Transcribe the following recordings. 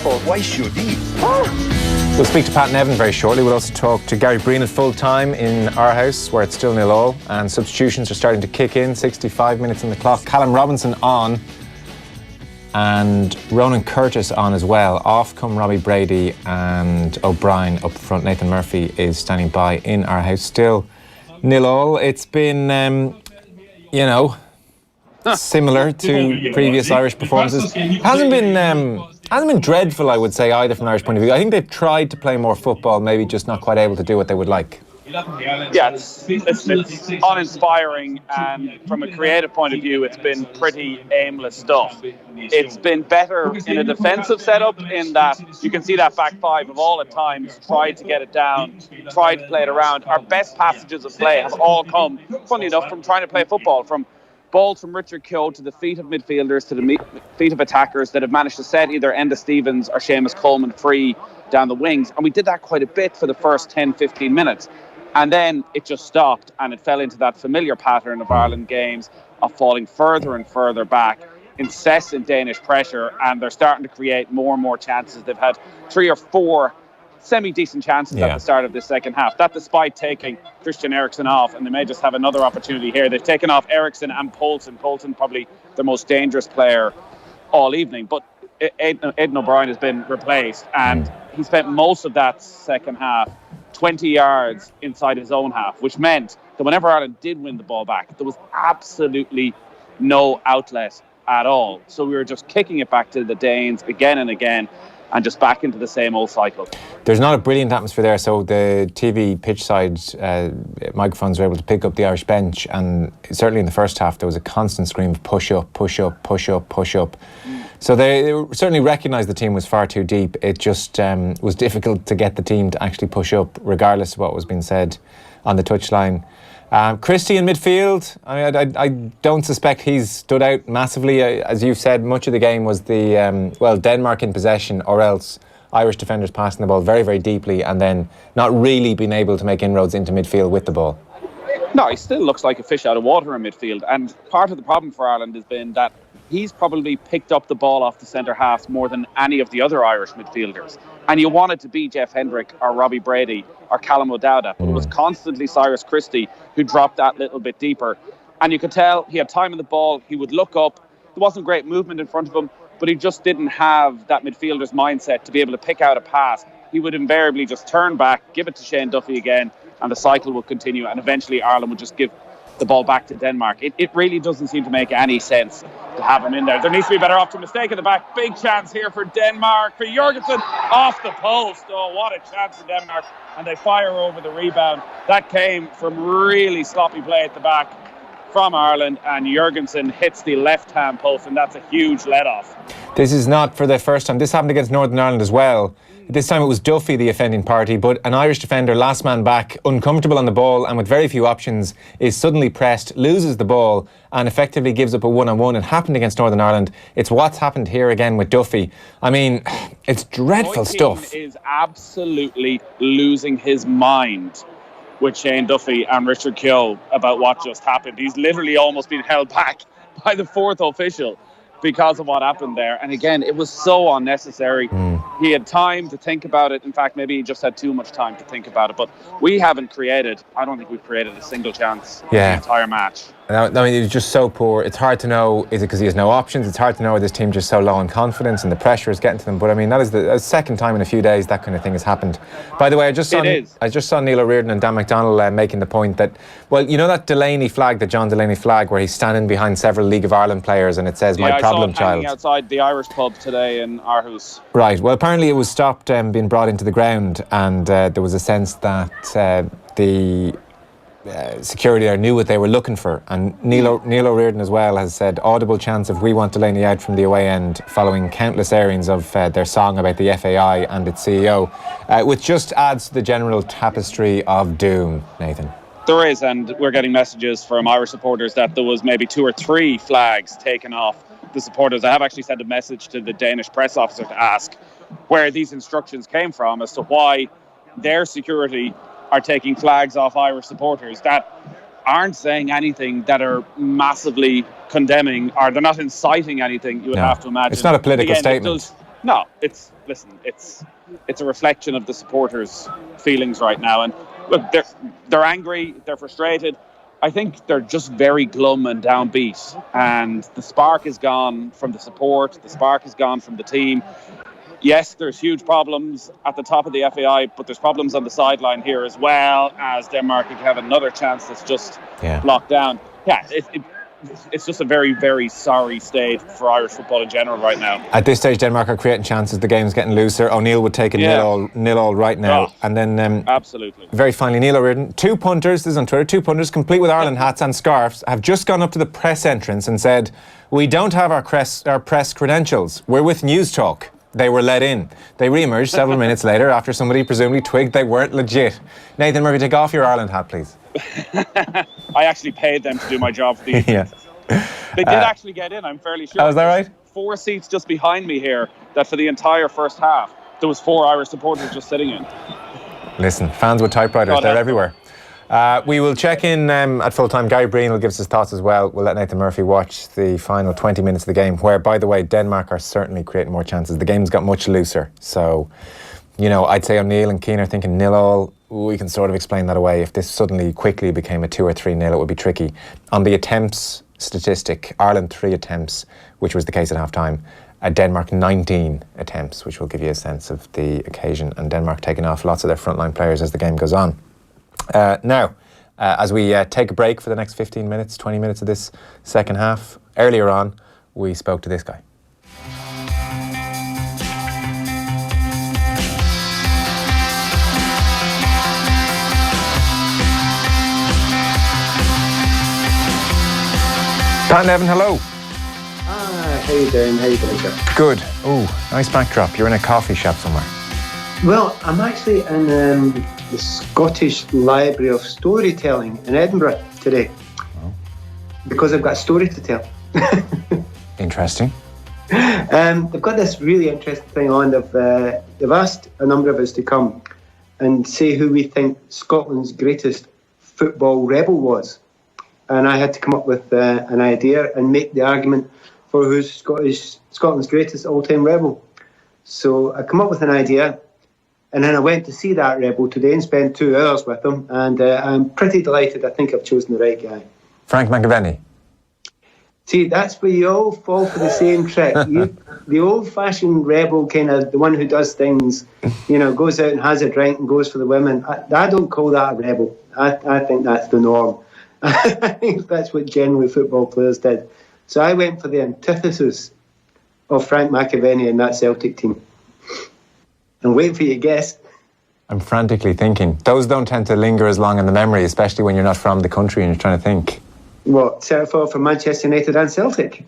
awful. Why should he? We'll speak to Pat Levin very shortly. We'll also talk to Gary Breen at full time in our house, where it's still 0-0, and substitutions are starting to kick in. 65 minutes on the clock. Callum Robinson on, and Ronan Curtis on as well. Off come Robbie Brady and O'Brien up front. Nathan Murphy is standing by in our house. Still 0-0. It's been, similar to previous Irish performances. Hasn't been dreadful, I would say, either from an Irish point of view. I think they've tried to play more football, maybe just not quite able to do what they would like. Yeah, it's uninspiring, and from a creative point of view, it's been pretty aimless stuff. It's been better in a defensive setup in that you can see that back five have all at times tried to get it down, tried to play it around. Our best passages of play have all come, funny enough, from trying to play football, from balls from Richard Keogh to the feet of midfielders, to the feet of attackers that have managed to set either Enda Stevens or Seamus Coleman free down the wings. And we did that quite a bit for the first 10-15 minutes. And then it just stopped, and it fell into that familiar pattern of Ireland games of falling further and further back, incessant Danish pressure, and they're starting to create more and more chances. They've had 3 or 4 semi-decent chances at the start of this second half. That despite taking Christian Eriksen off, and they may just have another opportunity here. They've taken off Eriksen and Poulsen. Poulsen probably the most dangerous player all evening. But Aidan O'Brien has been replaced, and he spent most of that second half 20 yards inside his own half, which meant that whenever Ireland did win the ball back, there was absolutely no outlet at all. So we were just kicking it back to the Danes again and again, and just back into the same old cycle. There's not a brilliant atmosphere there, so the TV pitch side microphones were able to pick up the Irish bench, and certainly in the first half there was a constant scream of push up, push up, push up, push up. So they certainly recognised the team was far too deep. It just was difficult to get the team to actually push up, regardless of what was being said on the touchline. Christie in midfield, I don't suspect he's stood out massively. As you've said, much of the game was the, Denmark in possession, or else Irish defenders passing the ball very, very deeply and then not really being able to make inroads into midfield with the ball. No, he still looks like a fish out of water in midfield. And part of the problem for Ireland has been that he's probably picked up the ball off the centre halves more than any of the other Irish midfielders. And you want it to be Jeff Hendrick or Robbie Brady or Callum O'Dowda. But it was constantly Cyrus Christie who dropped that little bit deeper. And you could tell he had time on the ball. He would look up. There wasn't great movement in front of him, but he just didn't have that midfielder's mindset to be able to pick out a pass. He would invariably just turn back, give it to Shane Duffy again, and the cycle would continue. And eventually Ireland would just give the ball back to Denmark. It really doesn't seem to make any sense to have him in there. There needs to be better option. Mistake at the back. Big chance here for Denmark. For Jorgensen off the post. Oh, what a chance for Denmark. And they fire over the rebound. That came from really sloppy play at the back from Ireland, and Jorgensen hits the left-hand post, and that's a huge let-off. This is not for the first time. This happened against Northern Ireland as well. This time it was Duffy, the offending party, but an Irish defender, last man back, uncomfortable on the ball and with very few options, is suddenly pressed, loses the ball and effectively gives up a one-on-one. It happened against Northern Ireland. It's what's happened here again with Duffy. I mean, it's dreadful stuff. He is absolutely losing his mind with Shane Duffy and Richard Keogh about what just happened. He's literally almost been held back by the fourth official because of what happened there. And again, it was so unnecessary. He had time to think about it. In fact, maybe he just had too much time to think about it. But we haven't created, I don't think we've created a single chance in the entire match. I mean, it was just so poor. It's hard to know, is it because he has no options? It's hard to know, is this team just so low on confidence and the pressure is getting to them? But I mean, that is the second time in a few days that kind of thing has happened. By the way, I just saw Neil O'Riordan and Dan McDonnell making the point that, well, you know that Delaney flag, the John Delaney flag, where he's standing behind several League of Ireland players and it says, "My problem child." I saw it hanging outside the Irish pub today in Aarhus. Right. Well, apparently it was stopped being brought into the ground, and there was a sense that the security there knew what they were looking for. And Neil O'Riordan as well has said, audible chants of "We want Delaney out" from the away end, following countless airings of their song about the FAI and its CEO, which just adds to the general tapestry of doom, Nathan. There is, and we're getting messages from Irish supporters that there was maybe 2 or 3 flags taken off the supporters. I have actually sent a message to the Danish press officer to ask where these instructions came from as to why their security are taking flags off Irish supporters that aren't saying anything that are massively condemning, or they're not inciting anything, you would have to imagine. It's not a political statement. No, it's listen, it's a reflection of the supporters' feelings right now. And look, they're angry, they're frustrated. I think they're just very glum and downbeat. And the spark is gone from the support. The spark is gone from the team. Yes, there's huge problems at the top of the FAI, but there's problems on the sideline here as well, as Denmark could have another chance that's just locked down. Yeah, it's just a very, very sorry state for Irish football in general right now. At this stage, Denmark are creating chances. The game's getting looser. O'Neill would take a nil all right now. And then, absolutely. Very finally, Neil O'Riordan, two punters, this is on Twitter, two punters, complete with Ireland hats and scarves, have just gone up to the press entrance and said, "We don't have our press credentials. We're with News Talk." They were let in. They re-emerged several minutes later after somebody presumably twigged they weren't legit. Nathan Murphy, take off your Ireland hat, please. I actually paid them to do my job for the evening. Yeah. They did actually get in, I'm fairly sure. Oh, is that right? 4 seats just behind me here, that for the entire first half, there was 4 Irish supporters just sitting in. Listen, fans with typewriters, they're everywhere. We will check in at full-time. Gary Breen will give us his thoughts as well. We'll let Nathan Murphy watch the final 20 minutes of the game, where, by the way, Denmark are certainly creating more chances. The game's got much looser. So, you know, I'd say O'Neill and Keane are thinking 0-0. We can sort of explain that away. If this suddenly quickly became a 2 or 3-0, it would be tricky. On the attempts statistic, Ireland 3 attempts, which was the case at half-time. Denmark 19 attempts, which will give you a sense of the occasion. And Denmark taking off lots of their frontline players as the game goes on. Now, as we take a break for the next 15 minutes, 20 minutes of this second half, earlier on, we spoke to this guy. Pat Levin, hello. How you doing? How you doing, sir? Good. Oh, nice backdrop. You're in a coffee shop somewhere. Well, I'm actually in the Scottish Library of Storytelling in Edinburgh today. Oh. Because I've got a story to tell. Interesting. They've got this really interesting thing on. They've asked a number of us to come and say who we think Scotland's greatest football rebel was. And I had to come up with an idea and make the argument for who's Scotland's greatest all-time rebel. So I come up with an idea, and then I went to see that rebel today and spent 2 hours with him, and I'm pretty delighted. I think I've chosen the right guy. Frank McAvenny. See, that's where you all fall for the same trick. The old-fashioned rebel, kind of the one who does things, you know, goes out and has a drink and goes for the women. I don't call that a rebel. I think that's the norm. I think that's what generally football players did. So I went for the antithesis of Frank McAvenny and that Celtic team. And wait for your guess. I'm frantically thinking. Those don't tend to linger as long in the memory, especially when you're not from the country and you're trying to think. What, centre forward for Manchester United and Celtic?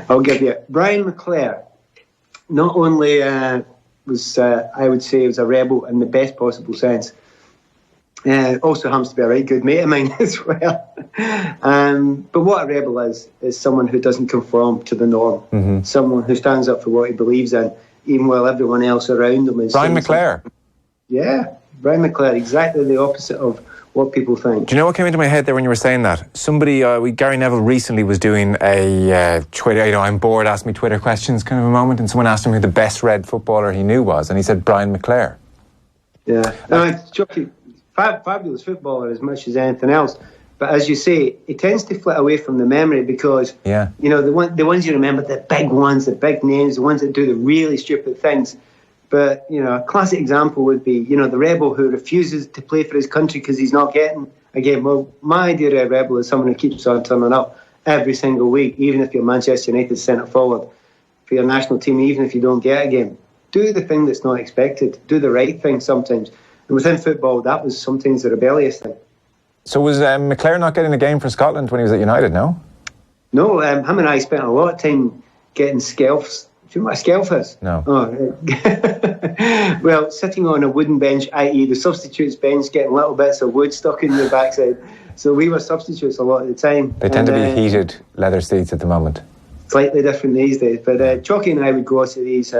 I'll give you it. Brian McClare. Not only was, I would say, was a rebel in the best possible sense. Also happens to be a right good mate of mine as well. But what a rebel is someone who doesn't conform to the norm. Mm-hmm. Someone who stands up for what he believes in, even while everyone else around him is... Brian McClare. Yeah, Brian McClare, exactly the opposite of what people think. Do you know what came into my head there when you were saying that? Somebody, Gary Neville recently was doing a Twitter, you know, I'm bored, ask me Twitter questions kind of a moment, and someone asked him who the best red footballer he knew was, and he said Brian McClare. Yeah, no, it's shocking. Fabulous footballer as much as anything else, but as you say, he tends to flit away from the memory because you know the ones you remember, the big ones, the big names, the ones that do the really stupid things. But you know, a classic example would be, you know, the rebel who refuses to play for his country because he's not getting a game. Well, my idea of a rebel is someone who keeps on turning up every single week, even if you're Manchester United centre forward for your national team, even if you don't get a game. Do the thing that's not expected. Do the right thing sometimes. And within football, that was sometimes the rebellious thing. So was McClare not getting a game for Scotland when he was at United, no? No, him and I spent a lot of time getting skelfs. Do you know what a skelf is? No. Oh, well, sitting on a wooden bench, i.e. the substitutes bench, getting little bits of wood stuck in your backside. So we were substitutes a lot of the time. They tend to be heated leather seats at the moment. Slightly different these days. But Chalky and I would go to these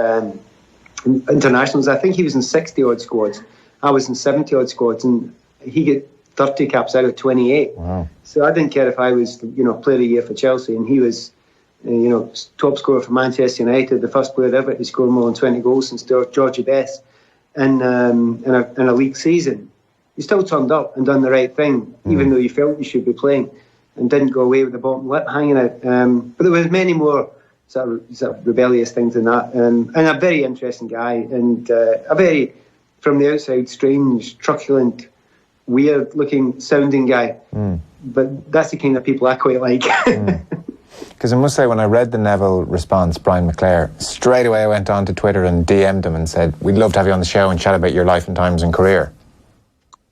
internationals. I think he was in 60-odd squads. I was in 70-odd squads, and he got 30 caps out of 28. Wow. So I didn't care if I was, you know, player of the year for Chelsea, and he was top scorer for Manchester United, the first player ever to score more than 20 goals since Georgie Best in a league season. You still turned up and done the right thing, even though you felt you should be playing, and didn't go away with the bottom lip hanging out. But there was many more sort of rebellious things than that. And a very interesting guy, and a very, from the outside, strange, truculent, weird-looking, sounding guy. But that's the kind of people I quite like. Because I must say, when I read the Neville response, Brian McClare, straight away I went on to Twitter and DM'd him and said, we'd love to have you on the show and chat about your life and times and career.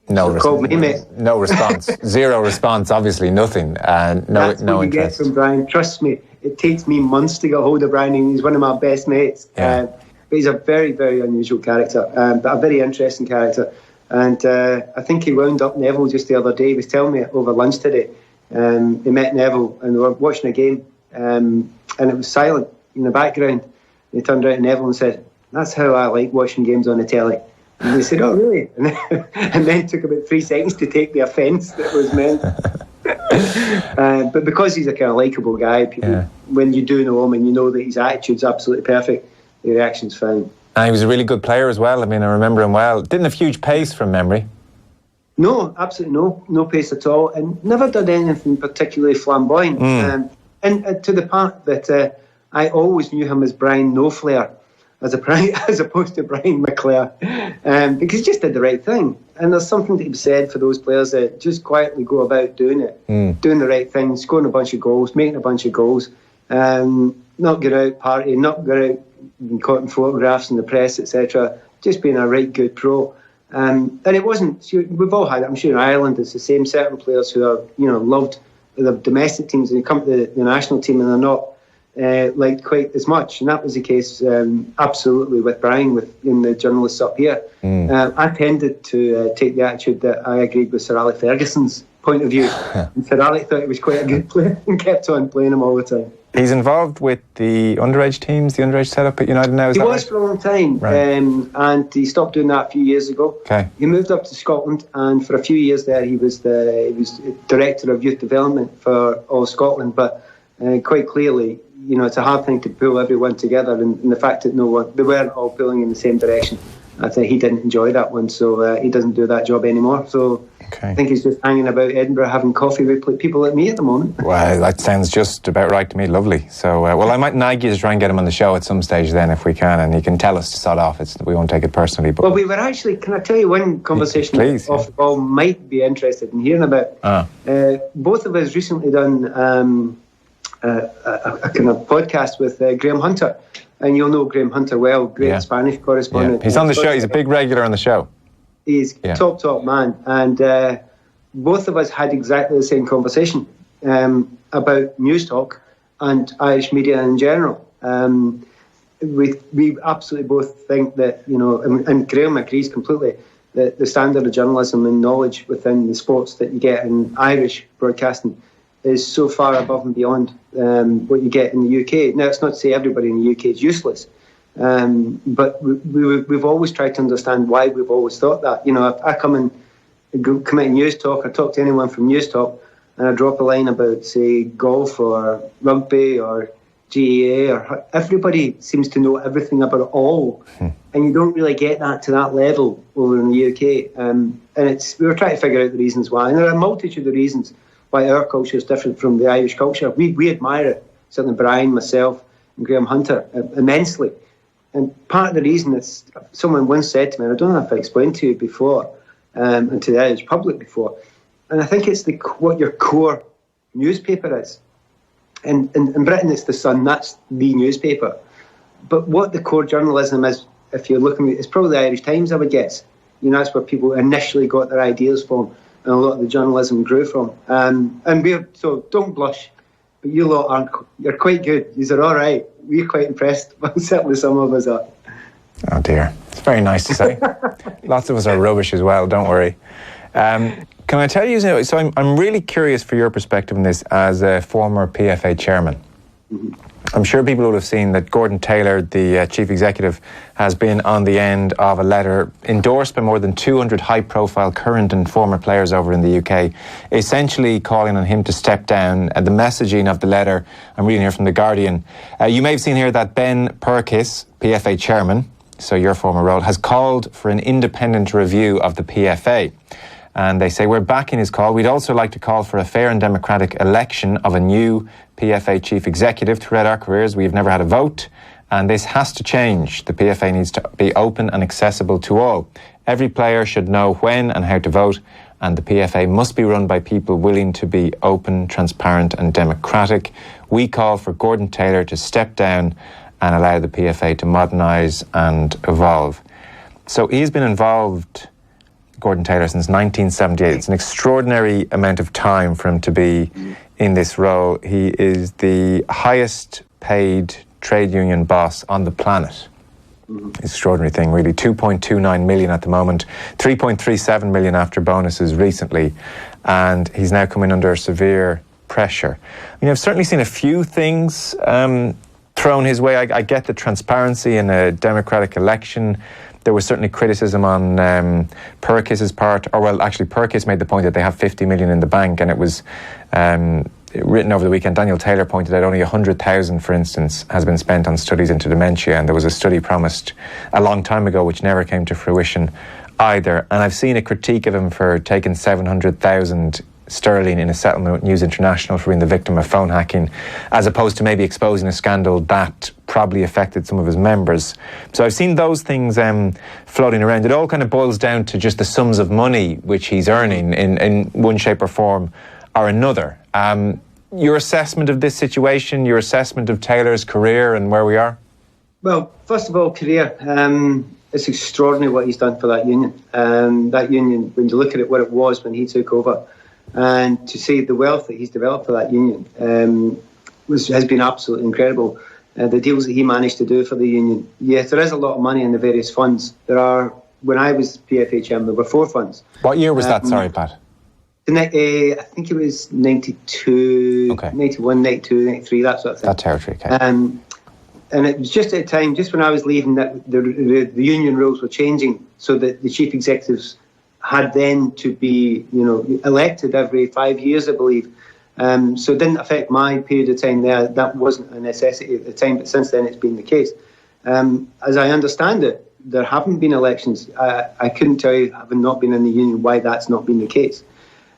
No response. Zero response, obviously, nothing. That's no what you interest. get from Brian. Trust me, it takes me months to get hold of Brian, and he's one of my best mates. Yeah. But he's a very, very unusual character, but a very interesting character. And I think he wound up Neville just the other day. He was telling me over lunch today. He met Neville and they were watching a game, and it was silent in the background. He turned around to Neville and said, "That's how I like watching games on the telly." And he said, "Oh, really?" And then took about 3 seconds to take the offence that was meant. But because he's a kind of likeable guy, people, when you do know him and you know that his attitude's absolutely perfect, the reaction's fine. And he was a really good player as well. I mean, I remember him well. Didn't have huge pace from memory. No, absolutely no pace at all, and never did anything particularly flamboyant. And to the part that I always knew him as Brian No Flair, as opposed to Brian McClare, because he just did the right thing. And there's something to be said for those players that just quietly go about doing it, doing the right thing, scoring a bunch of goals, making a bunch of goals, not going out partying, not going out and caught in photographs in the press, etc. Just being a right good pro. And it wasn't. We've all had it. I'm sure in Ireland it's the same. Certain players who are, loved the domestic teams and they come to the national team and they're not liked quite as much. And that was the case, absolutely, with Brian, in the journalists up here. I tended to take the attitude that I agreed with Sir Alex Ferguson's point of view. And Sir Alex thought he was quite a good player and kept on playing him all the time. He's involved with the underage teams, the underage setup at United now, is he that was right? for a long time, right. And he stopped doing that a few years ago. Okay. He moved up to Scotland, and for a few years there he was director of youth development for all Scotland, but quite clearly, it's a hard thing to pull everyone together, and the fact that they weren't all pulling in the same direction, I think he didn't enjoy that one, so he doesn't do that job anymore. So I think he's just hanging about Edinburgh having coffee with people like me at the moment. Well, that sounds just about right to me. Lovely. So, I might nag you to try and get him on the show at some stage then, if we can, and he can tell us to sod off. We won't take it personally. But we were actually, can I tell you one conversation please, off the ball might be interested in hearing about? Both of us recently done a kind of podcast with Graham Hunter. And you'll know Graham Hunter well, great Spanish correspondent. Yeah. He's on the show. He's a big regular on the show. He's top man. And both of us had exactly the same conversation about News Talk and Irish media in general. We absolutely both think that, and Graham agrees completely, that the standard of journalism and knowledge within the sports that you get in Irish broadcasting is so far above and beyond what you get in the UK. Now, it's not to say everybody in the UK is useless, but we've always tried to understand why we've always thought that. If I come in News Talk, I talk to anyone from News Talk, and I drop a line about, say, golf or rugby or GAA, or everybody seems to know everything about it all, and you don't really get that to that level over in the UK. And we were trying to figure out the reasons why, and there are a multitude of reasons why our culture is different from the Irish culture. We admire it, certainly Brian, myself, and Graham Hunter, immensely. And part of the reason is, someone once said to me, and I don't know if I explained to you before, and to the Irish public before, and I think it's what your core newspaper is. And in Britain, it's the Sun, that's the newspaper. But what the core journalism is, if you're looking at it, it's probably the Irish Times, I would guess. That's where people initially got their ideas from, and a lot of the journalism grew from. So don't blush, but you lot you're quite good. You're all right. We're quite impressed. Well, certainly some of us are. Oh dear, it's very nice to say. Lots of us are rubbish as well, don't worry. Can I tell you, so I'm really curious for your perspective on this as a former PFA chairman. I'm sure people will have seen that Gordon Taylor, the chief executive, has been on the end of a letter endorsed by more than 200 high-profile current and former players over in the UK, essentially calling on him to step down. And the messaging of the letter, I'm reading here from The Guardian. You may have seen here that Ben Purkiss, PFA chairman, so your former role, has called for an independent review of the PFA. And they say, we're backing his call. We'd also like to call for a fair and democratic election of a new PFA chief executive. Throughout our careers, we've never had a vote, and this has to change. The PFA needs to be open and accessible to all. Every player should know when and how to vote, and the PFA must be run by people willing to be open, transparent and democratic. We call for Gordon Taylor to step down and allow the PFA to modernise and evolve. So he's been involved, Gordon Taylor, since 1978. It's an extraordinary amount of time for him to be in this role. He is the highest paid trade union boss on the planet. Extraordinary thing, really. 2.29 million at the moment, 3.37 million after bonuses recently, and he's now coming under severe pressure. I mean, I've certainly seen a few things thrown his way. I get the transparency in a democratic election. There was certainly criticism on Purkiss's part, or well, actually Purkiss made the point that they have 50 million in the bank, and it was written over the weekend. Daniel Taylor pointed out only 100,000, for instance, has been spent on studies into dementia, and there was a study promised a long time ago which never came to fruition either. And I've seen a critique of him for taking 700,000 sterling in a settlement with News International for being the victim of phone hacking, as opposed to maybe exposing a scandal that probably affected some of his members. So I've seen those things floating around. It all kind of boils down to just the sums of money which he's earning in one shape or form or another. Your assessment of this situation, your assessment of Taylor's career and where we are? Well, first of all, career. It's extraordinary what he's done for that union. That union, when you look at it, what it was when he took over, and to see the wealth that he's developed for that union has been absolutely incredible. The deals that he managed to do for the union. Yes, there is a lot of money in the various funds. There are, when I was PFA chairman, there were 4 funds. What year was that? Sorry, Pat. I think it was 92, okay. 91, 92, 93, that sort of thing. That territory, okay. And it was just at a time, just when I was leaving, that the union rules were changing, so that the chief executives had then to be, elected every 5 years, I believe. So it didn't affect my period of time there. That wasn't a necessity at the time, but since then it's been the case. As I understand it, there haven't been elections. I couldn't tell you, having not been in the union, why that's not been the case.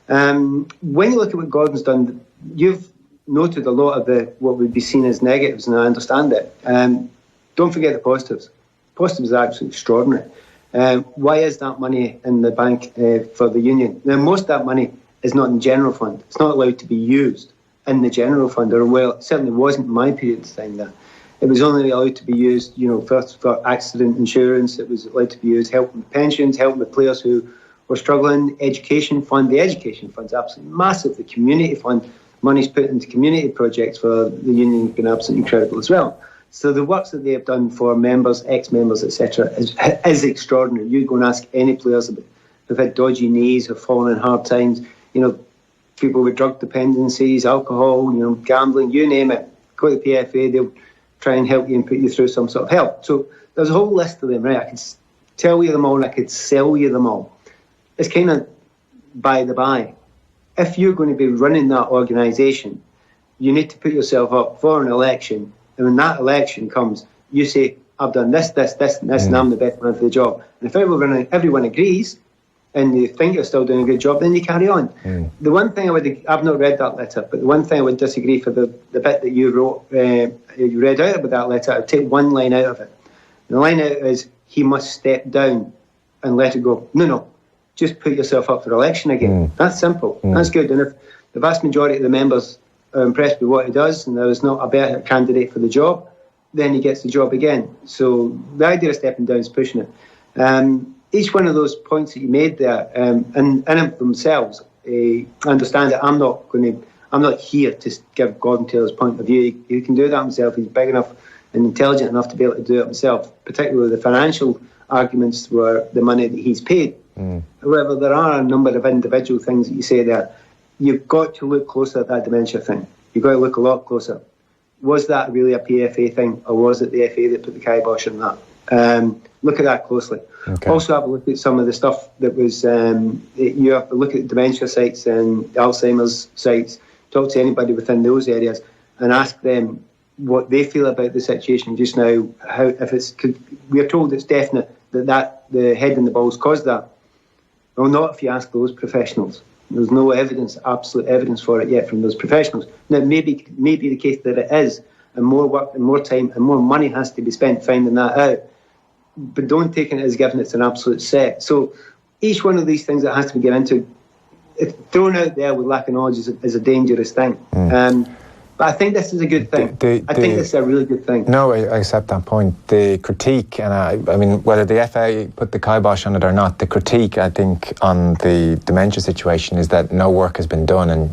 When you look at what Gordon's done, you've noted a lot of what would be seen as negatives, and I understand it. Don't forget the positives. Positives are actually extraordinary. Why is that money in the bank for the union? Now, most of that money is not in the general fund. It's not allowed to be used in the general fund, or well, it certainly wasn't in my period of time there. It was only allowed to be used, first for accident insurance. It was allowed to be used helping with pensions, helping with players who were struggling. Education fund, the education fund's absolutely massive. The community fund, money's put into community projects for the union has been absolutely incredible as well. So the works that they have done for members, ex-members, etc., is extraordinary. You go and ask any players who've had dodgy knees, who've fallen in hard times, people with drug dependencies, alcohol, gambling, you name it. Go to the PFA, they'll try and help you and put you through some sort of help. So there's a whole list of them, right? I could tell you them all, and I could sell you them all. It's kind of by the by. If you're going to be running that organisation, you need to put yourself up for an election. And when that election comes, you say, I've done this, and I'm the best man for the job. And if everyone agrees, and you think you're still doing a good job, then you carry on. The one thing I've not read that letter, but the one thing I would disagree for the bit that you wrote, you read out about that letter, I'd take one line out of it. And the line out is, he must step down and let it go. No, just put yourself up for election again. That's simple. That's good. And if the vast majority of the members are impressed with what he does, and there is not a better candidate for the job, then he gets the job again. So the idea of stepping down is pushing it. Each one of those points that you made there, and in themselves, I understand that I'm not here to give Gordon Taylor's point of view. He can do that himself. He's big enough and intelligent enough to be able to do it himself, particularly the financial arguments were the money that he's paid. However, there are a number of individual things that you say there. You've got to look closer at that dementia thing. You've got to look a lot closer. was that really a PFA thing, or was it the FA that put the kibosh on that? Look at that closely. Okay. Also have a look at some of the stuff that was, you have to look at dementia sites and Alzheimer's sites, talk to anybody within those areas and ask them what they feel about the situation just now. How, if it's, we are told it's definite that the head and the balls caused that. Well, not if you ask those professionals. There's no evidence, absolute evidence for it yet from those professionals. Now, it may be the case that it is, and more work and more time and more money has to be spent finding that out. But don't take it as given it's an absolute set. So each one of these things that has to be given into, it's thrown out there with lack of knowledge is a dangerous thing. But I think this is a good thing. I think this is a really good thing. No, I accept that point. The critique, and I mean, whether the FA put the kibosh on it or not, the critique, I think, on the dementia situation is that no work has been done. And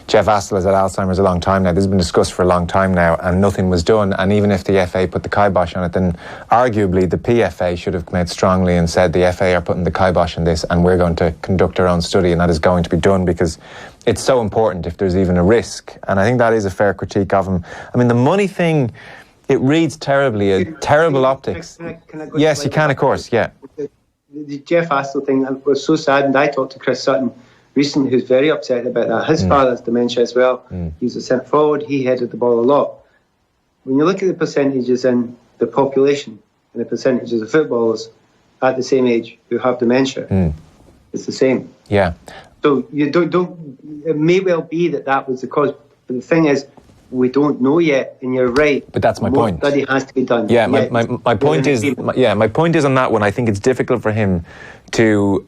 Jeff Astle has had Alzheimer's a long time now. This has been discussed for a long time now, and nothing was done. And even if the FA put the kibosh on it, then arguably the PFA should have come out strongly and said the FA are putting the kibosh on this, and we're going to conduct our own study, and that is going to be done because it's so important if there's even a risk. And I think that is a fair critique of him. I mean, the money thing, it reads terribly, terrible optics. Can I go yes, you can, of course, yeah. The Jeff Astle thing was so sad, and I talked to Chris Sutton recently, who's very upset about that. His father has dementia as well. He's a centre forward. He headed the ball a lot. When you look at the percentages in the population and the percentages of footballers at the same age who have dementia, it's the same. Yeah. So you don't. It may well be that was the cause, but the thing is, we don't know yet. And you're right. But that's my point. Study has to be done. Yeah, my point is, my point is on that one. I think it's difficult for him to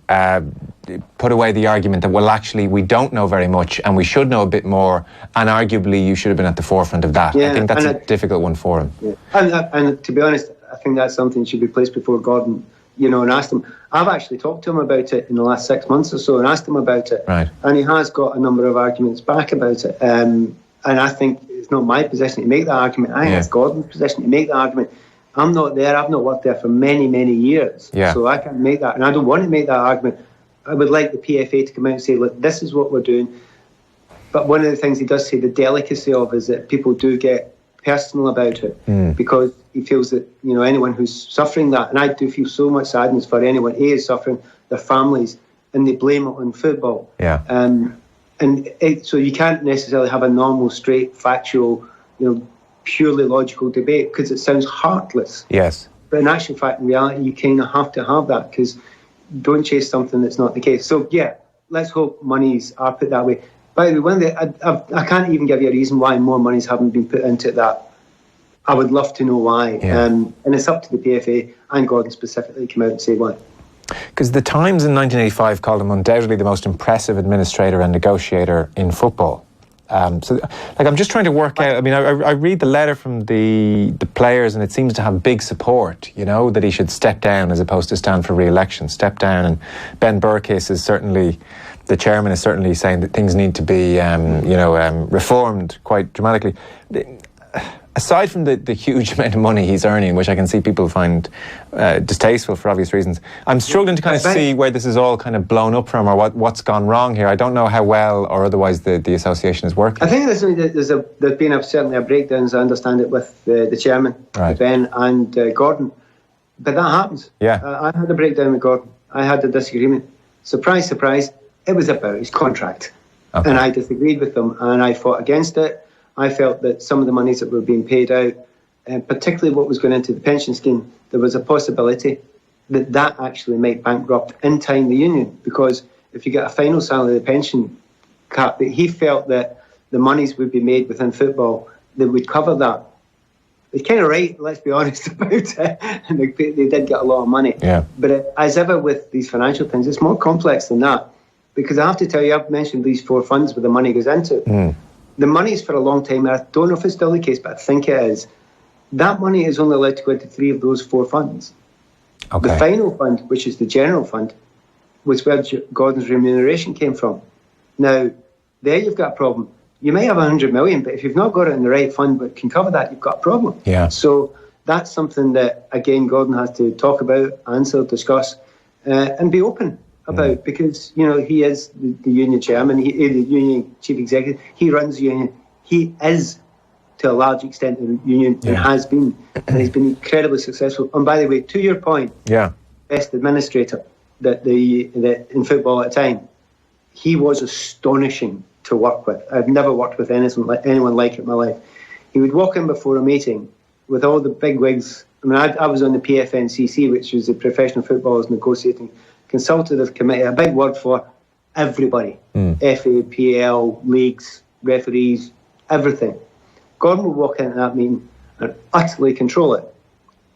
put away the argument that, well, actually, we don't know very much, and we should know a bit more. And arguably, you should have been at the forefront of that. Yeah, I think that's a difficult one for him. Yeah. And to be honest, I think that's something that should be placed before Gordon. And asked him. I've actually talked to him about it in the last 6 months or so and asked him about it. Right. And he has got a number of arguments back about it. And I think it's not my position to make that argument. I think it's Gordon's position to make that argument. I'm not there. I've not worked there for many, many years. Yeah. So I can't make that. And I don't want to make that argument. I would like the PFA to come out and say, look, this is what we're doing. But one of the things he does say, the delicacy of is that people do get personal about it because he feels that anyone who's suffering that, and I do feel so much sadness for anyone who is suffering, their families, and they blame it on football. Yeah. So you can't necessarily have a normal, straight, factual, purely logical debate because it sounds heartless. Yes. But in actual fact, in reality, you kind of have to have that because don't chase something that's not the case. So yeah, let's hope monies are put that way. By the way, I can't even give you a reason why more monies haven't been put into that. I would love to know why. Yeah. And it's up to the PFA and Gordon specifically to come out and say why. Because the Times in 1985 called him undoubtedly the most impressive administrator and negotiator in football. I'm just trying to work out. I mean, I read the letter from the players, and it seems to have big support. That he should step down as opposed to stand for re-election. Step down, and Ben Burkiss is certainly. The chairman is certainly saying that things need to be, reformed quite dramatically. Aside from the huge amount of money he's earning, which I can see people find distasteful for obvious reasons, I'm struggling to kind of see where this is all kind of blown up from, or what's gone wrong here. I don't know how well or otherwise the association is working. I think there's been certainly a breakdown, as I understand it, with the chairman, right. Ben and Gordon. But that happens. Yeah. I had a breakdown with Gordon. I had a disagreement. Surprise, surprise. It was about his contract. Okay. And I disagreed with them and I fought against it. I felt that some of the monies that were being paid out, and particularly what was going into the pension scheme, there was a possibility that actually might bankrupt in time the union, because if you get a final salary of the pension cap, that he felt that the monies would be made within football that would cover that. They're kind of right, let's be honest about it, and they did get a lot of money. Yeah. But as ever with these financial things, it's more complex than that. Because I have to tell you, I've mentioned these 4 funds where the money goes into. The money's for a long time, and I don't know if it's still the case, but I think it is. That money is only allowed to go into 3 of those 4 funds. Okay. The final fund, which is the general fund, was where Gordon's remuneration came from. Now, there you've got a problem. You may have 100 million, but if you've not got it in the right fund that can cover that, you've got a problem. Yeah. So that's something that, again, Gordon has to talk about, answer, discuss, and be open about, because he is the union chairman, the union chief executive. He runs the union. He is to a large extent in the union, and has been, and he's been incredibly successful. And by the way, to your point, best administrator that in football at the time, he was astonishing to work with. I've never worked with anyone like it in my life. He would walk in before a meeting with all the big wigs. I mean, I was on the PFNCC, which was the Professional Footballers Negotiating Consultative Committee, a big word for everybody. FA, PL, leagues, referees, everything. Gordon would walk into that meeting and utterly control it,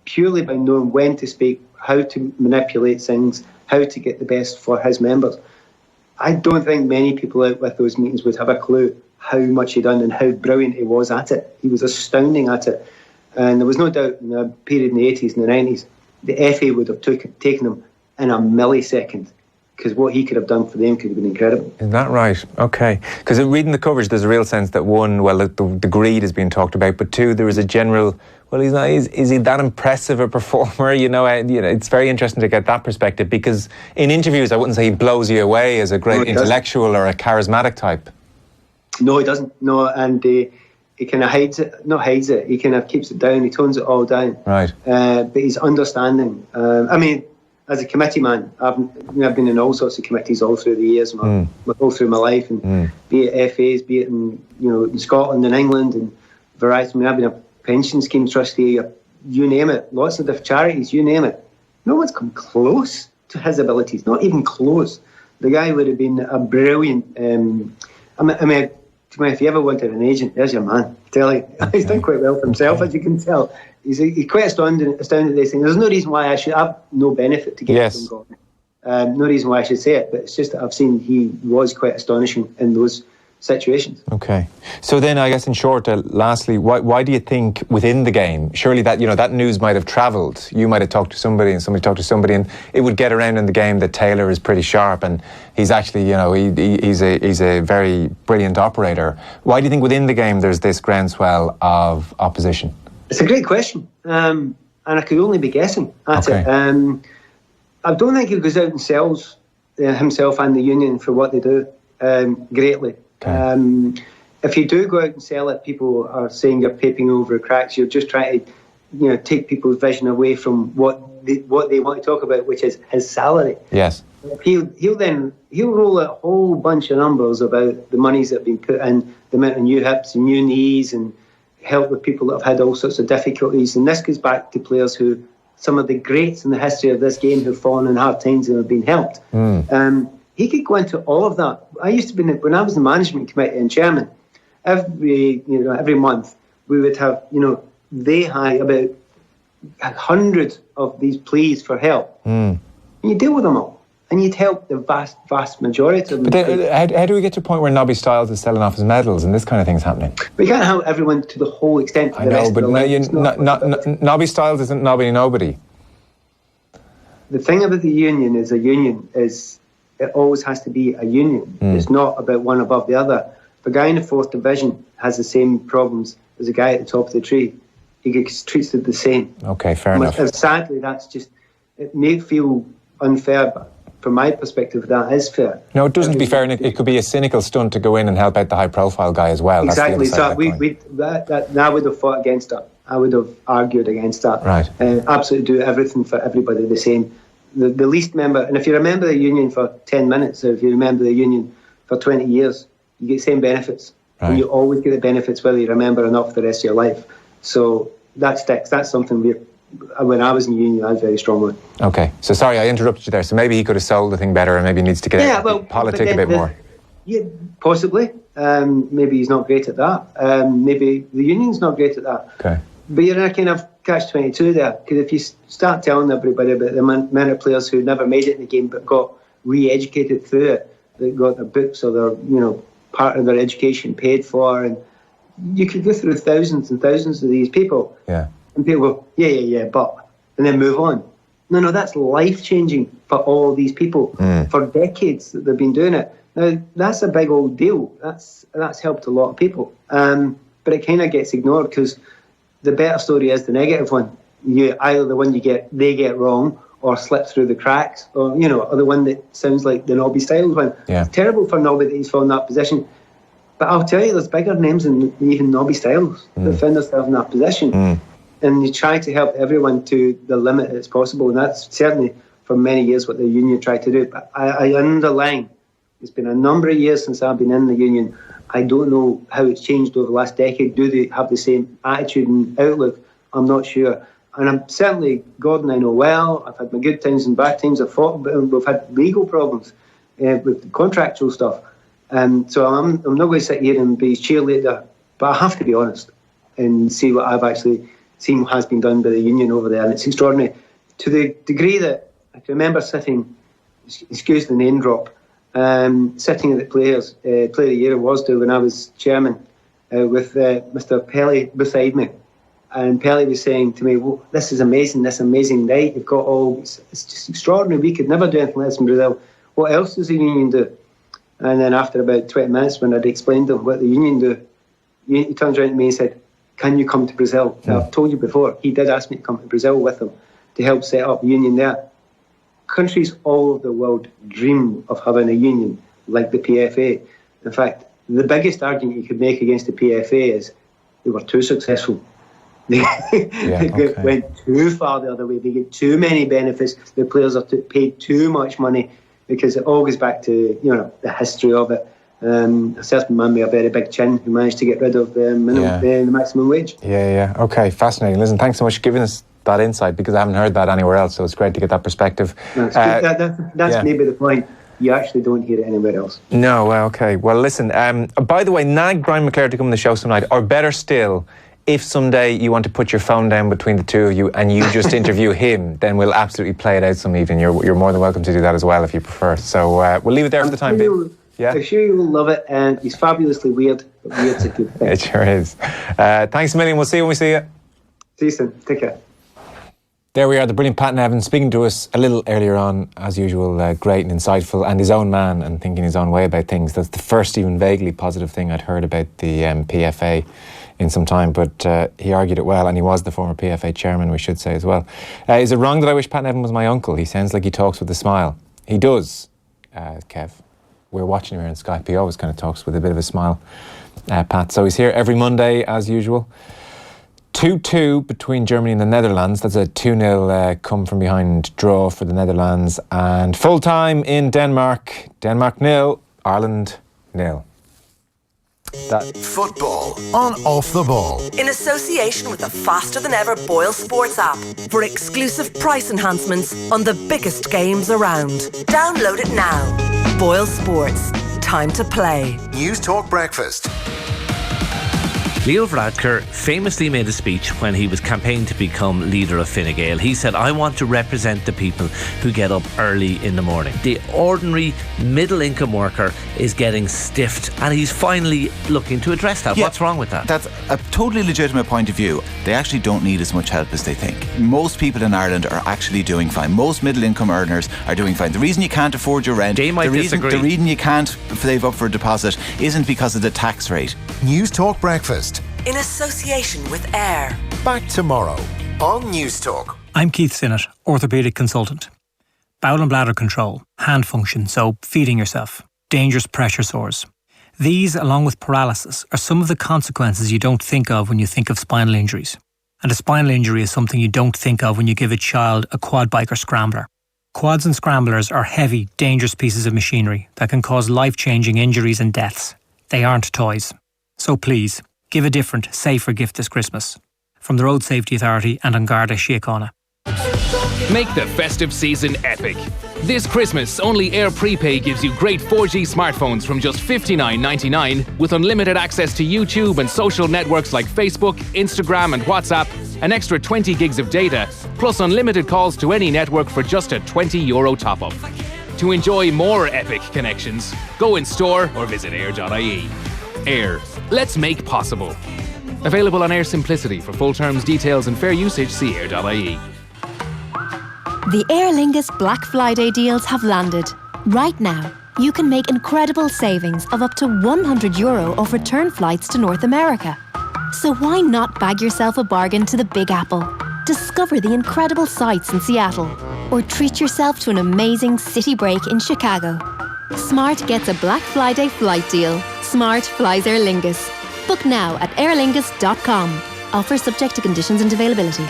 purely by knowing when to speak, how to manipulate things, how to get the best for his members. I don't think many people out with those meetings would have a clue how much he'd done and how brilliant he was at it. He was astounding at it. And there was no doubt in the period in the 80s and the 90s, the FA would have taken him in a millisecond, because what he could have done for them could have been incredible. Is that right? Okay. Because reading the coverage, there's a real sense that one, well, the greed is being talked about, but two, there is a general, well, he's not, is he that impressive a performer? You know, it's very interesting to get that perspective, because in interviews, I wouldn't say he blows you away as a great intellectual or a charismatic type. No, he doesn't. No, and he kind of hides it. Not hides it. He kind of keeps it down. He tones it all down. Right. But he's understanding. I mean, as a committee man, I've been in all sorts of committees all through the years, all through my life, and be it FAs, be it in Scotland and England and variety. I mean, I've been a pension scheme trustee. You name it. Lots of different charities. You name it. No one's come close to his abilities. Not even close. The guy would have been a brilliant. I mean, if you ever wanted an agent, there's your man. I tell you, he's done quite well for himself, as you can tell. He's quite astounding at this thing. There's no reason why I should have no benefit to get from Gordon. No reason why I should say it, but it's just that I've seen he was quite astonishing in those situations. Okay. So then, I guess in short, lastly, why do you think within the game, surely that that news might have travelled, you might have talked to somebody and somebody talked to somebody, and it would get around in the game that Taylor is pretty sharp and he's actually, he's a very brilliant operator. Why do you think within the game there's this groundswell of opposition? It's a great question, and I could only be guessing at it. I don't think he goes out and sells himself and the union for what they do greatly. Okay. If you do go out and sell it, people are saying you're papering over cracks. You're just trying to, take people's vision away from what they want to talk about, which is his salary. Yes. He'll roll a whole bunch of numbers about the monies that have been put in, the amount of new hips and new knees, and help with people that have had all sorts of difficulties. And this goes back to players who, some of the greats in the history of this game, who've fallen in hard times and have been helped. He could go into all of that. I used to be, when I was in the management committee in chairman, every month we would have, they had about 100 of these pleas for help. And you deal with them all. And you'd help the vast majority of them. But how do we get to a point where Nobby Stiles is selling off his medals and this kind of thing's happening? We can't help everyone to the whole extent. I know, but Nobby Stiles isn't nobody. The thing about the union is it always has to be a union. It's not about one above the other. If a guy in the 4th division has the same problems as a guy at the top of the tree, he gets treated the same. Okay, fair enough. And sadly, it may feel unfair, but from my perspective, that is fair. No, it doesn't be fair, and it could be a cynical stunt to go in and help out the high-profile guy as well. Exactly. So I would have fought against that. I would have argued against that. Right. Absolutely do everything for everybody the same. The least member, and if you remember the union for 10 minutes, or if you remember the union for 20 years, you get the same benefits. Right. And you always get the benefits whether you remember or not for the rest of your life. So that sticks. That's something when I was in the union, I was very strong on. Okay. So sorry, I interrupted you there. So maybe he could have sold the thing better, and maybe he needs to get politic a bit more. Yeah, possibly. Maybe he's not great at that. Maybe the union's not great at that. Okay. But you're in a kind of catch-22 there, because if you start telling everybody about the amount of players who never made it in the game but got re-educated through it, that got their books or their part of their education paid for, and you could go through thousands and thousands of these people. Yeah. And people go, but, and then move on. No, that's life-changing for all these people for decades that they've been doing it. Now, that's a big old deal. That's helped a lot of people. But it kind of gets ignored because the better story is the negative one. Either the one they get wrong or slip through the cracks, or the one that sounds like the Nobby Stiles one. Yeah. It's terrible for Nobby that he's fallen in that position. But I'll tell you, there's bigger names than even Nobby Stiles that found themselves in that position. And you try to help everyone to the limit as possible. And that's certainly for many years what the union tried to do. But I underline, it's been a number of years since I've been in the union. I don't know how it's changed over the last decade. Do they have the same attitude and outlook? I'm not sure. And I'm certainly, Gordon I know well. I've had my good times and bad times. I've fought, but we've had legal problems with contractual stuff. So I'm not going to sit here and be his cheerleader, but I have to be honest and see what I've actually seen has been done by the union over there. And it's extraordinary to the degree that I can remember sitting, excuse the name drop, sitting at the Player of the Year in Wasdale when I was chairman with Mr. Pelly beside me. And Pelly was saying to me, well, this is amazing night. You've got all, it's just extraordinary. We could never do anything like this in Brazil. What else does the union do? And then after about 20 minutes, when I'd explained to him what the union do, he turns around to me and said, can you come to Brazil? Now, I've told you before, he did ask me to come to Brazil with him to help set up a union there. Countries all over the world dream of having a union like the PFA. In fact, the biggest argument you could make against the PFA is they were too successful. They went too far the other way. They get too many benefits. The players are paid too much money, because it all goes back to the history of it. A certain man with a very big chin who managed to get rid of the maximum wage. Okay, fascinating. Listen, thanks so much for giving us that insight, because I haven't heard that anywhere else, so it's great to get that perspective. That's maybe the point. You actually don't hear it anywhere else. No, okay. Well, listen, by the way, nag Brian McClare to come on the show some night, or better still, if someday you want to put your phone down between the two of you and you just interview him, then we'll absolutely play it out some evening. You're more than welcome to do that as well if you prefer. So we'll leave it there for the time being. I'm sure you will love it, and he's fabulously weird, but weird's a good thing. It sure is. Thanks a million. We'll see you when we see you. See you soon. Take care. There we are, the brilliant Pat Levin speaking to us a little earlier on, as usual, great and insightful, and his own man and thinking his own way about things. That's the first even vaguely positive thing I'd heard about the PFA in some time, but he argued it well, and he was the former PFA chairman, we should say as well. Is it wrong that I wish Pat Levin was my uncle? He sounds like he talks with a smile. He does, Kev. We're watching him here on Skype. He always kind of talks with a bit of a smile, Pat. So he's here every Monday, as usual. 2-2 between Germany and the Netherlands. That's a 2-0 come from behind draw for the Netherlands. And full time in Denmark. Denmark 0, Ireland 0. Football on Off the Ball. In association with the faster than ever Boyle Sports app for exclusive price enhancements on the biggest games around. Download it now. Boyle Sports. Time to play. News Talk Breakfast. Leo Varadkar famously made a speech when he was campaigning to become leader of Fine Gael. He said, I want to represent the people who get up early in the morning. The ordinary middle-income worker is getting stiffed, and he's finally looking to address that. What's wrong with that? That's a totally legitimate point of view. They actually don't need as much help as they think. Most people in Ireland are actually doing fine. Most middle-income earners are doing fine. The reason you can't afford your rent, the reason you can't save up for a deposit isn't because of the tax rate. News Talk Breakfast. In association with AIR. Back tomorrow on News Talk. I'm Keith Sinnott, orthopaedic consultant. Bowel and bladder control, hand function, so feeding yourself, dangerous pressure sores. These, along with paralysis, are some of the consequences you don't think of when you think of spinal injuries. And a spinal injury is something you don't think of when you give a child a quad bike or scrambler. Quads and scramblers are heavy, dangerous pieces of machinery that can cause life-changing injuries and deaths. They aren't toys. So please, give a different, safer gift this Christmas. From the Road Safety Authority and An Garda Síochána. Make the festive season epic. This Christmas, only Air Prepay gives you great 4G smartphones from just $59.99 with unlimited access to YouTube and social networks like Facebook, Instagram and WhatsApp, an extra 20 gigs of data, plus unlimited calls to any network for just a €20 top-up. To enjoy more epic connections, go in store or visit air.ie. Air. Let's make possible. Available on Air Simplicity. For full terms, details and fair usage, see air.ie. The Aer Lingus Black Friday deals have landed. Right now, you can make incredible savings of up to €100 off return flights to North America. So why not bag yourself a bargain to the Big Apple? Discover the incredible sights in Seattle, or treat yourself to an amazing city break in Chicago. Smart gets a Black Friday flight deal. smart flies Aer Lingus. Book now at aerlingus.com. Offer subject to conditions and availability.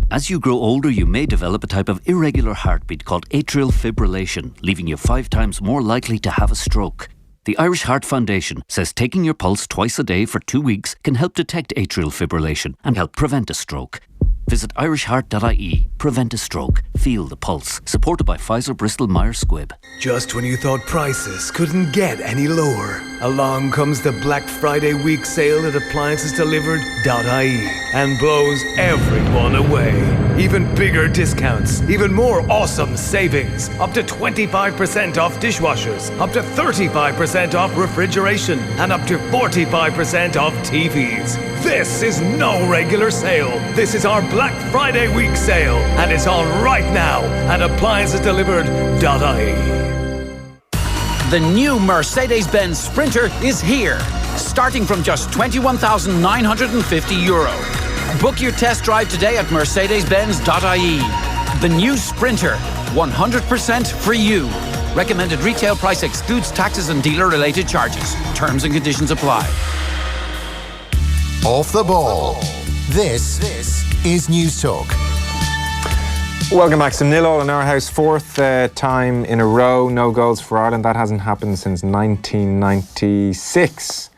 As you grow older, you may develop a type of irregular heartbeat called atrial fibrillation, leaving you 5 times more likely to have a stroke. The Irish Heart Foundation says taking your pulse twice a day for 2 weeks can help detect atrial fibrillation and help prevent a stroke. Visit irishheart.ie. Prevent a stroke. Feel the pulse. Supported by Pfizer Bristol Myers Squibb. Just when you thought prices couldn't get any lower, along comes the Black Friday week sale at appliancesdelivered.ie and blows everyone away. Even bigger discounts, even more awesome savings. Up to 25% off dishwashers, up to 35% off refrigeration, and up to 45% off TVs. This is no regular sale. This is our Black Friday week sale, and it's on right now at appliancesdelivered.ie. The new Mercedes-Benz Sprinter is here, starting from just €21,950. Book your test drive today at mercedes-benz.ie. The new Sprinter, 100% for you. Recommended retail price excludes taxes and dealer-related charges. Terms and conditions apply. Off the ball. This is News Talk. Welcome back. So 0-0 in our house, 4th time in a row. No goals for Ireland. That hasn't happened since 1996.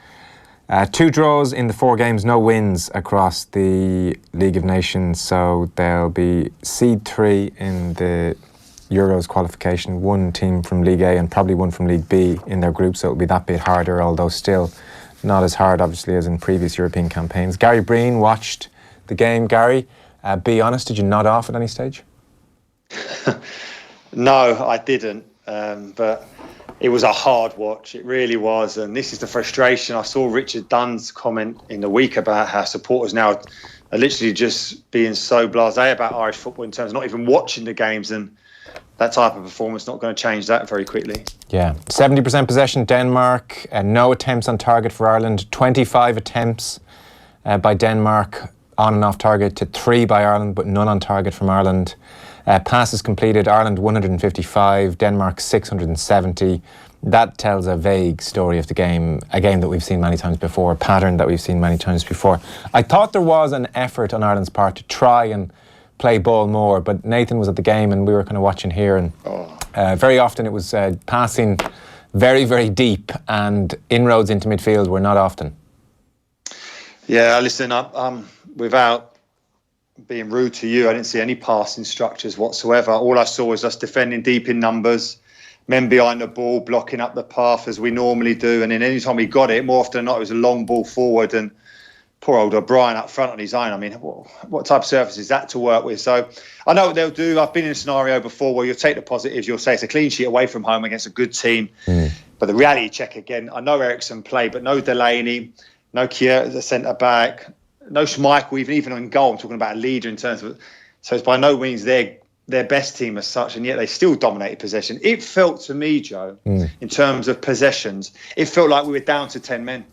2 draws in the 4 games, no wins across the League of Nations. So they'll be seed 3 in the Euros qualification. 1 team from League A and probably 1 from League B in their group. So it'll be that bit harder, although still not as hard, obviously, as in previous European campaigns. Gary Breen watched the game. Gary, be honest, did you nod off at any stage? No, I didn't. But it was a hard watch. It really was. And this is the frustration. I saw Richard Dunn's comment in the week about how supporters now are literally just being so blasé about Irish football in terms of not even watching the games. And that type of performance not going to change that very quickly. Yeah. 70% possession, Denmark. No attempts on target for Ireland. 25 attempts by Denmark on and off target to 3 by Ireland, but none on target from Ireland. Passes completed, Ireland 155, Denmark 670. That tells a vague story of the game, a game that we've seen many times before, a pattern that we've seen many times before. I thought there was an effort on Ireland's part to try and play ball more, but Nathan was at the game and we were kind of watching here, and very often it was passing very, very deep, and inroads into midfield were not often. Yeah, listen, without being rude to you, I didn't see any passing structures whatsoever. All I saw was us defending deep in numbers, men behind the ball, blocking up the path as we normally do. And then any time we got it, more often than not, it was a long ball forward, and poor old O'Brien up front on his own. I mean, what type of surface is that to work with? So I know what they'll do. I've been in a scenario before where you'll take the positives. You'll say it's a clean sheet away from home against a good team. But the reality check again, I know Ericsson played, but no Delaney, no Kier as a centre-back, no Schmeichel, even in goal. I'm talking about a leader in terms of... So it's by no means their best team as such, and yet they still dominated possession. It felt to me, Joe, in terms of possessions, it felt like we were down to 10 men.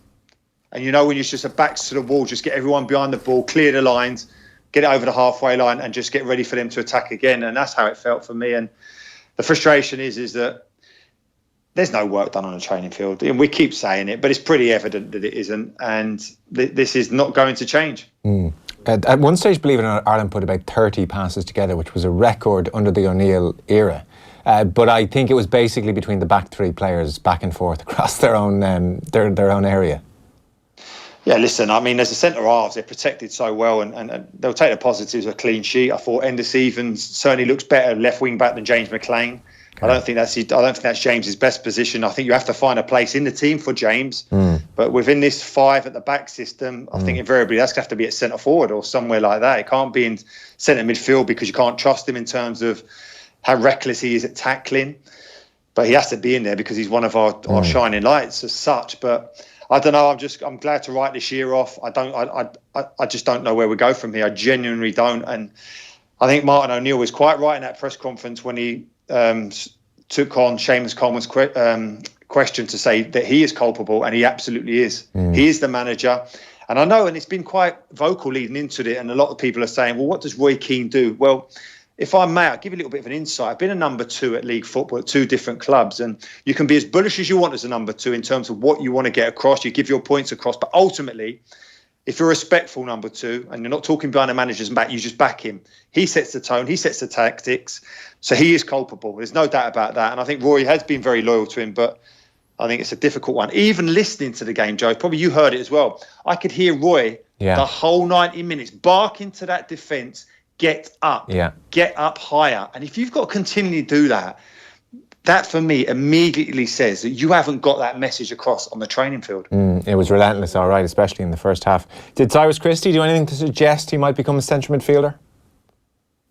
And you know, when you're just a backs to the wall, just get everyone behind the ball, clear the lines, get it over the halfway line, and just get ready for them to attack again. And that's how it felt for me. And the frustration is that there's no work done on a training field. And we keep saying it, but it's pretty evident that it isn't. And this is not going to change. At one stage, believe it or not, Ireland put about 30 passes together, which was a record under the O'Neill era. But I think it was basically between the back 3 players back and forth across their own area. Yeah, listen, I mean, as a centre-halves, they're protected so well, and they'll take the positives of a clean sheet. I thought Enders Evans certainly looks better left wing back than James McLean. I don't think that's James's best position. I think you have to find a place in the team for James. But within this 5 at the back system, I think invariably that's going to have to be at centre forward or somewhere like that. It can't be in centre midfield because you can't trust him in terms of how reckless he is at tackling. But he has to be in there because he's one of our shining lights as such. But I don't know. I'm glad to write this year off. I just don't know where we go from here. I genuinely don't. And I think Martin O'Neill was quite right in that press conference when he took on Seamus Coleman's question to say that he is culpable, and he absolutely is. He is the manager. And I know, and it's been quite vocal leading into it, and a lot of people are saying, well, what does Roy Keane do? Well, if I may, I'll give you a little bit of an insight. I've been a number 2 at league football at 2 different clubs, and you can be as bullish as you want as a number 2 in terms of what you want to get across. You give your points across, but ultimately, if you're a respectful number 2 and you're not talking behind the manager's back, you just back him. He sets the tone, he sets the tactics, so he is culpable. There's no doubt about that, and I think Roy has been very loyal to him, but I think it's a difficult one. Even listening to the game, Joe, probably you heard it as well. I could hear Roy the whole 90 minutes barking to that defence, get up, get up higher. And if you've got to continually do that, that for me immediately says that you haven't got that message across on the training field. It was relentless, all right, especially in the first half. Did Cyrus Christie do anything to suggest he might become a central midfielder?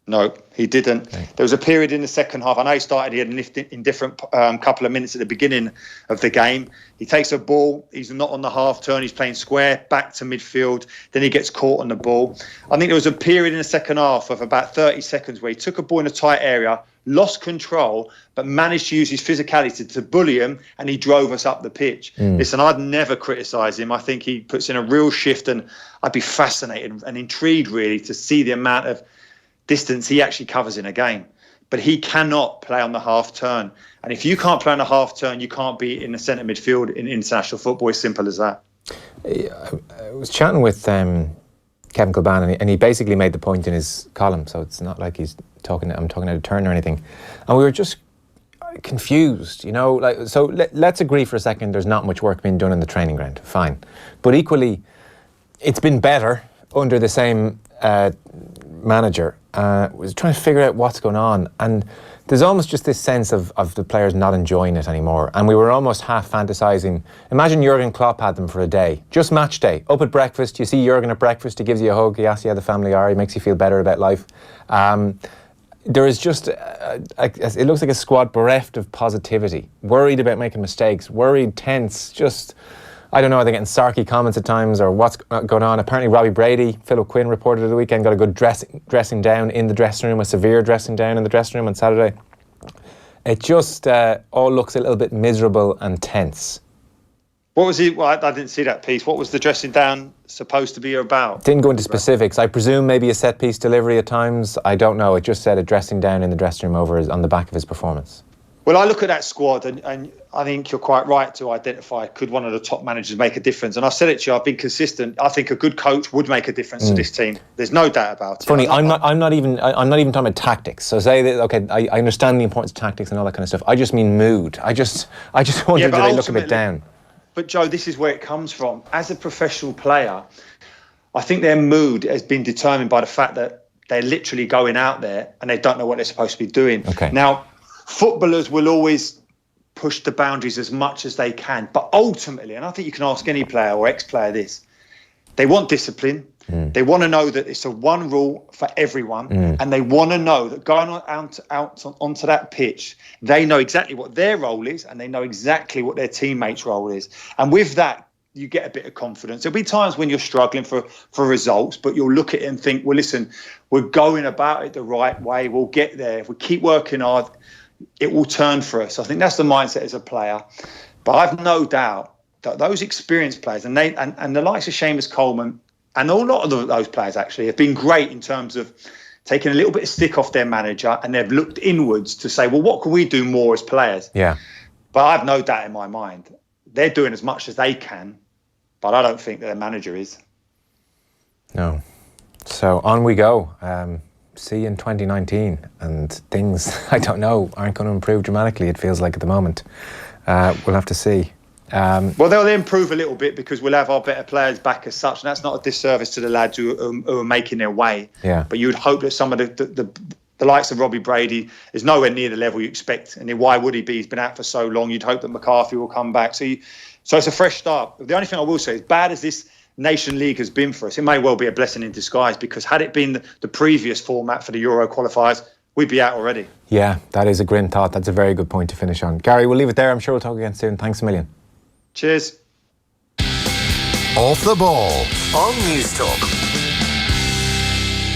No, he didn't. Okay. There was a period in the second half. I know he started, he had an indifferent couple of minutes at the beginning of the game. He takes a ball, he's not on the half turn, he's playing square, back to midfield, then he gets caught on the ball. I think there was a period in the second half of about 30 seconds where he took a ball in a tight area, lost control, but managed to use his physicality to bully him, and he drove us up the pitch. Listen, I'd never criticise him. I think he puts in a real shift, and I'd be fascinated and intrigued really to see the amount of distance he actually covers in a game. But he cannot play on the half turn, and if you can't play on the half turn, you can't be in the centre midfield in international football. It's simple as that. I was chatting with Kevin Kilban, and he basically made the point in his column, so it's not like I'm talking out of turn or anything, and we were just confused, you know, like, so let's agree for a second there's not much work being done in the training ground, fine, but equally it's been better under the same manager. Was trying to figure out what's going on, and there's almost just this sense of the players not enjoying it anymore, and we were almost half fantasising. Imagine Jurgen Klopp had them for a day, just match day, up at breakfast, you see Jurgen at breakfast, he gives you a hug, he asks you how the family are, he makes you feel better about life. There is just it looks like a squad bereft of positivity, worried about making mistakes, worried, tense, just I don't know, are they getting sarky comments at times or what's going on? Apparently Robbie Brady, Philip Quinn reported at the weekend, got a good dressing down in the dressing room, a severe dressing down in the dressing room on Saturday. It just all looks a little bit miserable and tense. What was he? Well, I didn't see that piece. What was the dressing down supposed to be about? Didn't go into specifics. I presume maybe a set piece delivery at times. I don't know. It just said a dressing down in the dressing room on the back of his performance. Well, I look at that squad and I think you're quite right to identify, could one of the top managers make a difference? And I've said it to you, I've been consistent. I think a good coach would make a difference to this team. There's no doubt about it. Funny, I'm not even talking about tactics. So say that, okay, I understand the importance of tactics and all that kind of stuff. I just mean mood. I just wonder, do they look a bit down? But Joe, this is where it comes from. As a professional player, I think their mood has been determined by the fact that they're literally going out there and they don't know what they're supposed to be doing. Okay. Now, footballers will always push the boundaries as much as they can. But ultimately, and I think you can ask any player or ex-player this, they want discipline. They want to know that it's a one rule for everyone. And they want to know that going out onto that pitch, they know exactly what their role is and they know exactly what their teammates' role is. And with that, you get a bit of confidence. There'll be times when you're struggling for results, but you'll look at it and think, well, listen, we're going about it the right way. We'll get there. If we keep working hard, it will turn for us. I think that's the mindset as a player. But I've no doubt that those experienced players, and the likes of Seamus Coleman, and a lot of those players actually have been great in terms of taking a little bit of stick off their manager, and they've looked inwards to say, well, what can we do more as players? Yeah. But I have no doubt in my mind, they're doing as much as they can, but I don't think their manager is. No. So on we go. See you in 2019, and things, I don't know, aren't going to improve dramatically, it feels like at the moment. We'll have to see. Well, they'll improve a little bit because we'll have our better players back as such, and that's not a disservice to the lads who are making their way. Yeah. But you would hope that some of the likes of Robbie Brady is nowhere near the level you expect, and then why would he be? He's been out for so long. You'd hope that McCarthy will come back. So it's a fresh start. The only thing I will say, as bad as this Nation League has been for us, it may well be a blessing in disguise, because had it been the previous format for the Euro qualifiers, we'd be out already. Yeah, that is a grim thought. That's a very good point to finish on. Gary, we'll leave it there. I'm sure we'll talk again soon. Thanks a million. Cheers. Off the ball on News Talk.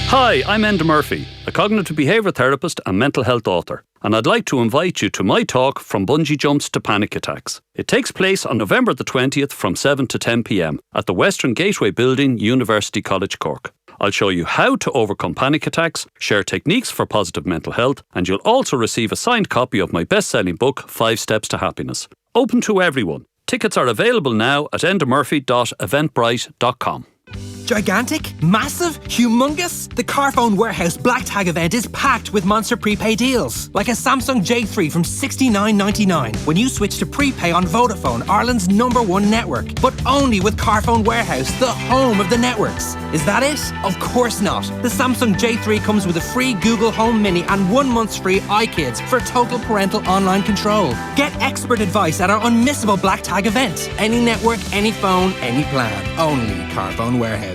Hi, I'm Enda Murphy, a cognitive behaviour therapist and mental health author, and I'd like to invite you to my talk From Bungee Jumps to Panic Attacks. It takes place on November the 20th from 7 to 10 p.m. at the Western Gateway Building, University College Cork. I'll show you how to overcome panic attacks, share techniques for positive mental health, and you'll also receive a signed copy of my best-selling book, 5 Steps to Happiness. Open to everyone. Tickets are available now at endamurphy.eventbrite.com. Gigantic? Massive? Humongous? The Carphone Warehouse Black Tag event is packed with monster prepay deals. Like a Samsung J3 from $69.99 when you switch to prepay on Vodafone, Ireland's #1 network. But only with Carphone Warehouse, the home of the networks. Is that it? Of course not. The Samsung J3 comes with a free Google Home Mini and 1 month's free iKids for total parental online control. Get expert advice at our unmissable Black Tag event. Any network, any phone, any plan. Only Carphone Warehouse.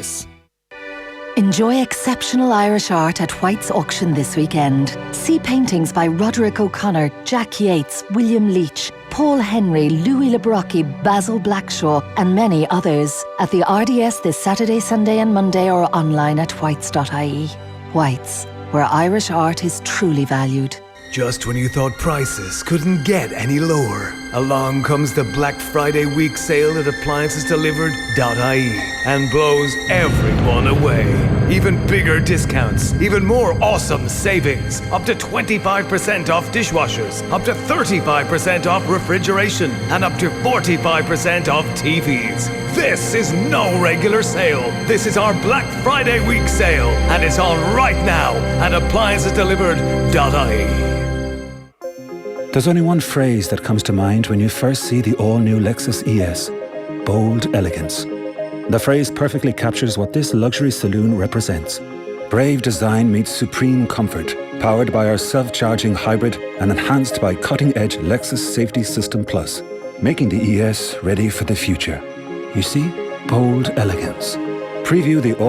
Enjoy exceptional Irish art at White's auction this weekend. See paintings by Roderick O'Connor, Jack Yates, William Leach, Paul Henry, Louis Lebrocki, Basil Blackshaw, and many others at the RDS this Saturday, Sunday, and Monday, or online at whites.ie. Whites, where Irish art is truly valued. Just when you thought prices couldn't get any lower, along comes the Black Friday week sale at AppliancesDelivered.ie and blows everyone away. Even bigger discounts, even more awesome savings. Up to 25% off dishwashers, up to 35% off refrigeration, and up to 45% off TVs. This is no regular sale. This is our Black Friday week sale, and it's on right now at AppliancesDelivered.ie. There's only one phrase that comes to mind when you first see the all-new Lexus ES: bold elegance. The phrase perfectly captures what this luxury saloon represents. Brave design meets supreme comfort, powered by our self-charging hybrid and enhanced by cutting-edge Lexus Safety System Plus, making the ES ready for the future. You see, bold elegance. Preview the all